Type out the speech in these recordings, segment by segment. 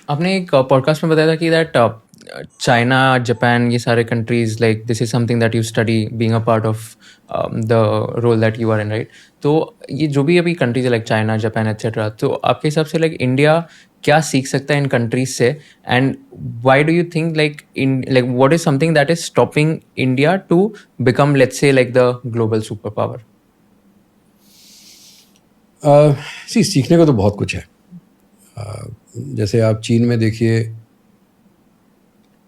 आपने एक पॉडकास्ट में बताया था कि दैट चाइना, जापान, ये सारे countries, like this is something that you study being a part of the role that you are in, right? तो ये जो भी अभी कंट्रीज है लाइक चाइना, जापान एट्सेट्रा, तो आपके हिसाब से लाइक इंडिया क्या सीख सकता है इन कंट्रीज से? And why do you think like in like what is something that is stopping India to become, let's say, like the global superpower? सीखने को तो बहुत कुछ है। जैसे आप चीन में देखिए,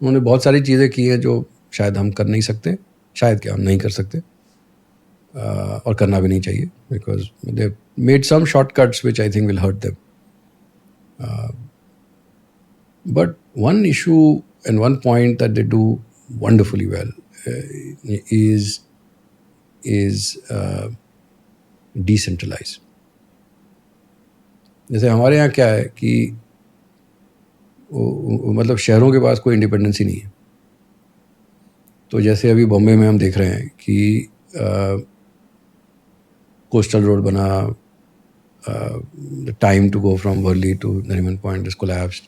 उन्होंने बहुत सारी चीज़ें की हैं जो शायद हम कर नहीं सकते, शायद क्या हम नहीं कर सकते, और करना भी नहीं चाहिए, because they made some shortcuts which I think will hurt them. But one issue and one point that they do wonderfully well is decentralize. जैसे हमारे यहाँ क्या है कि मतलब शहरों के पास कोई इंडिपेंडेंसी नहीं है. तो जैसे अभी बॉम्बे में हम देख रहे हैं कि कोस्टल रोड बना, the time to go from Worli to Nariman Point is collapsed.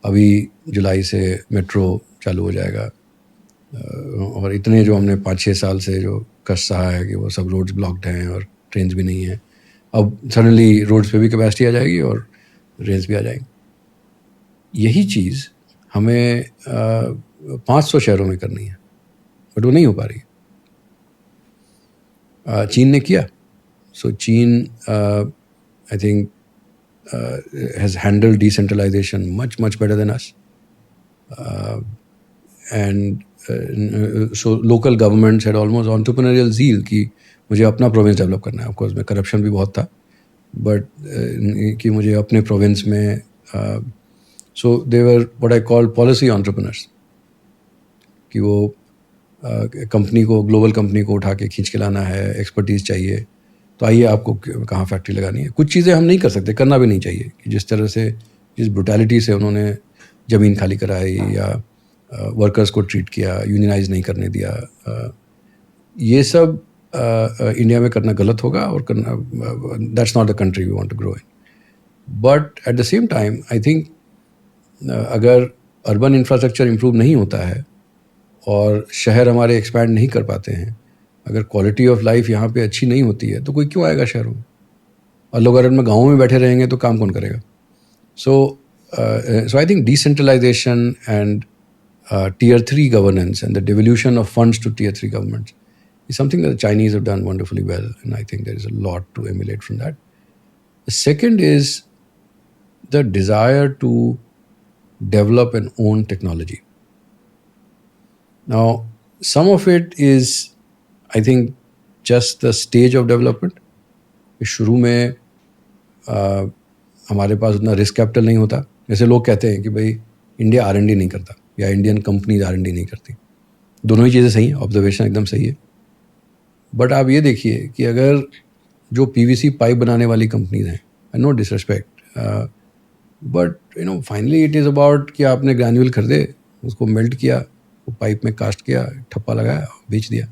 अभी जुलाई से मेट्रो चालू हो जाएगा, और इतने जो हमने 5-6 साल से जो कष्ट सहा है कि वो सब रोड्स ब्लॉक्ड हैं और ट्रेन्स भी नहीं हैं, अब सडनली रोड्स पे भी कैपेसिटी आ जाएगी और ट्रेन्स भी आ जाएंगी. यही चीज़ हमें 500 शहरों में करनी है, बट वो नहीं हो पा रही. चीन ने किया. सो चीन I think has handled decentralization much better than us, and so local governments had almost entrepreneurial zeal कि मुझे अपना प्रोविंस डेवलप करना है. ऑफ कोर्स में करप्शन भी बहुत था, बट कि मुझे अपने प्रोविंस में, so they were what I call policy entrepreneurs, कि वो कंपनी को, ग्लोबल कंपनी को उठा के खींच के लाना है, एक्सपर्टीज़ चाहिए, तो आइए आपको कहाँ फैक्ट्री लगानी है. कुछ चीज़ें हम नहीं कर सकते, करना भी नहीं चाहिए, कि जिस तरह से, जिस ब्रुटैलिटी से उन्होंने ज़मीन खाली कराई या वर्कर्स को ट्रीट किया, यूनियनाइज नहीं करने दिया, ये सब इंडिया में करना गलत होगा और करना, that's not the country we want to grow in. But at the same time I think अगर अर्बन इंफ्रास्ट्रक्चर इम्प्रूव नहीं होता है और शहर हमारे एक्सपैंड नहीं कर पाते हैं, अगर क्वालिटी ऑफ लाइफ यहाँ पे अच्छी नहीं होती है, तो कोई क्यों आएगा शहरों में? और लोग अगर में गाँव में बैठे रहेंगे तो काम कौन करेगा? So I think decentralization and tier 3 governance and the devolution of funds to tier 3 governments is something that the Chinese have done wonderfully well, and I think there is a lot to emulate from that. The second is the desire to develop and own technology. Now, some of it is, I think, just the stage of development. शुरू में हमारे पास उतना risk capital नहीं होता. जैसे लोग कहते हैं कि भाई इंडिया R&D नहीं करता या इंडियन कंपनीज R&D नहीं करती. दोनों ही चीज़ें सही हैं, ऑब्जर्वेशन एकदम सही है. बट आप ये देखिए कि अगर जो PVC पाइप बनाने वाली कंपनीज हैं, no disrespect, but finally it is about कि आपने ग्रैन्यूल खरीदे, उसको मेल्ट किया, वो पाइप में कास्ट किया, ठप्पा लगाया, बेच दिया.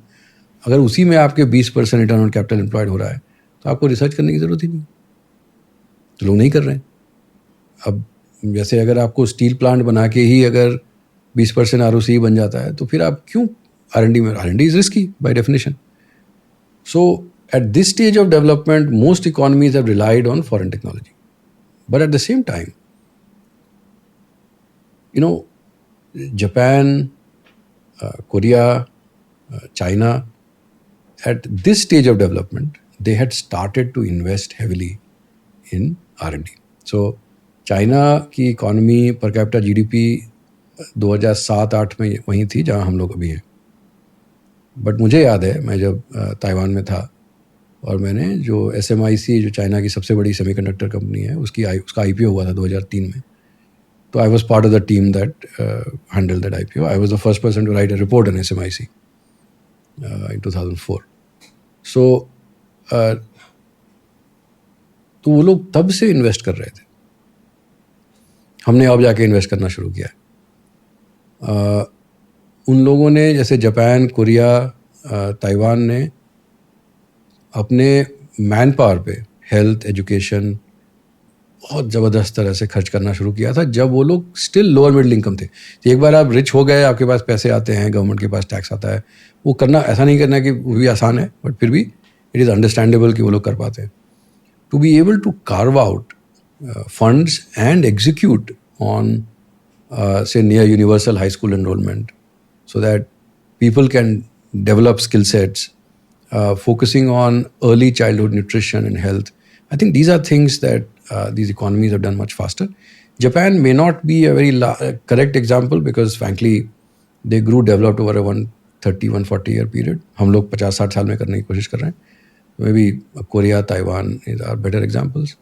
अगर उसी में आपके 20% रिटर्न ऑन कैपिटल एम्प्लॉयड हो रहा है, तो आपको रिसर्च करने की ज़रूरत ही नहीं. तो लोग नहीं कर रहे हैं. अब जैसे अगर आपको स्टील प्लांट बना के ही अगर 20% ROCE बन जाता है, तो फिर आप क्यों R&D में? R&D is risky by definition. So at this stage of development most economies have relied on foreign technology. But at the same time, Japan, Korea, China, at this stage of development, they had started to invest heavily in R&D. So China की economy per capita GDP 2007-8 में वहीं थी जहाँ हम लोग अभी हैं. But मुझे याद है, मैं जब ताइवान में था और मैंने जो SMIC, जो चाइना की सबसे बड़ी सेमीकंडक्टर कंपनी है, उसका IPO हुआ था 2003 में. तो I was part of the team that handle that IPO. I was the first person to write a report on SMIC in 2004. So तो वो लोग तब से इन्वेस्ट कर रहे थे. हमने अब जाके इन्वेस्ट करना शुरू किया. उन लोगों ने, जैसे जापान, कोरिया, ताइवान ने अपने मैन पावर पे हेल्थ, एजुकेशन, बहुत ज़बरदस्त तरह से खर्च करना शुरू किया था जब वो लोग स्टिल लोअर मिडिल इनकम थे। तो एक बार आप रिच हो गए, आपके पास पैसे आते हैं, गवर्नमेंट के पास टैक्स आता है, वो करना ऐसा नहीं करना कि वो भी आसान है, बट फिर भी इट इज़ अंडरस्टैंडेबल कि वो लोग कर पाते हैं। To be able to carve out funds and execute on say near universal high school enrollment so that people can develop skill sets, focusing on early childhood nutrition and health. I think these are things that these economies have done much faster. Japan may not be a very correct example because frankly they grew developed over a 130-140 year period. हम लोग 50-60 साल में करने की कोशिश कर रहे हैं. Maybe Korea, Taiwan are better examples.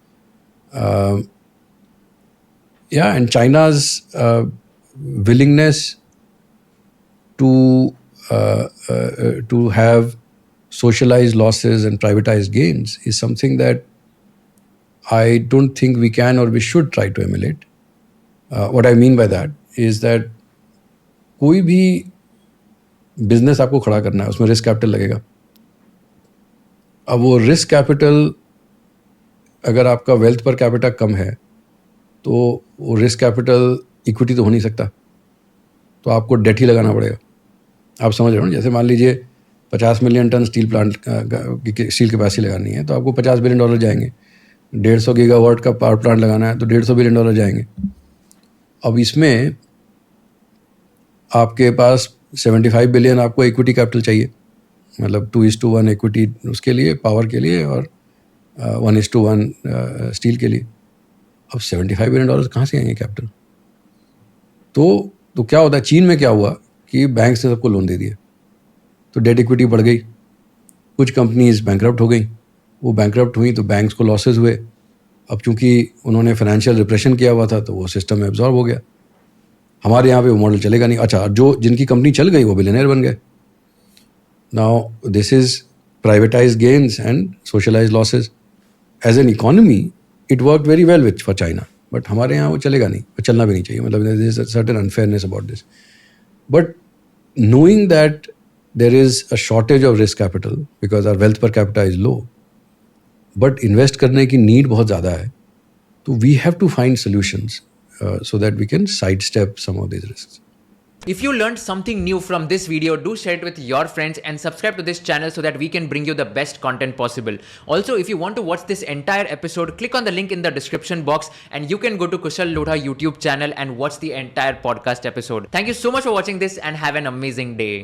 Yeah, and China's willingness to have socialized losses and privatized gains is something that I don't think we can or we should try to emulate. What I mean by that is that कोई भी business आपको खड़ा करना है, उसमें risk capital लगेगा. अब वो रिस्क कैपिटल अगर आपका वेल्थ पर कैपिटा कम है तो वो रिस्क कैपिटल इक्विटी तो हो नहीं सकता, तो आपको डेट ही लगाना पड़ेगा. आप समझ रहे हो ना, जैसे मान लीजिए 50 million tonne steel plant steel capacity लगानी है तो आपको $50 बिलियन जाएंगे. 150 गीगावाट का पावर प्लांट लगाना है तो $150 बिलियन जाएंगे. अब इसमें आपके पास 75 बिलियन आपको इक्विटी कैपिटल चाहिए, मतलब 2:1 इक्विटी उसके लिए, पावर के लिए, और 1:1 स्टील के लिए. अब $75 बिलियन कहाँ से आएंगे कैपिटल? तो क्या होता है, चीन में क्या हुआ कि बैंक्स ने सबको लोन दे दिया तो डेट इक्विटी बढ़ गई. कुछ कंपनीज बैंकरप्ट हो गई. वो बैंकरप्ट हुई तो बैंक्स को लॉसेस हुए. अब चूंकि उन्होंने फाइनेंशियल रिप्रेशन किया हुआ था तो वो सिस्टम में एब्जॉर्ब हो गया. हमारे यहाँ पे वो मॉडल चलेगा नहीं. अच्छा, जिनकी कंपनी चल गई वो बिलियनर बन गए. Now this is privatised gains and socialised losses. As an economy it work very well for China, but हमारे यहाँ वो चलेगा नहीं, और चलना भी नहीं चाहिए. मतलब there is a certain unfairness about this. But knowing that there is a shortage of risk capital because our wealth per capita is low, but invest करने की need बहुत ज़्यादा है, तो we have to find solutions so that we can sidestep some of these risks. If you learned something new from this video, do share it with your friends and subscribe to this channel so that we can bring you the best content possible. Also, if you want to watch this entire episode, click on the link in the description box and you can go to Kushal Lodha YouTube channel and watch the entire podcast episode. Thank you so much for watching this and have an amazing day.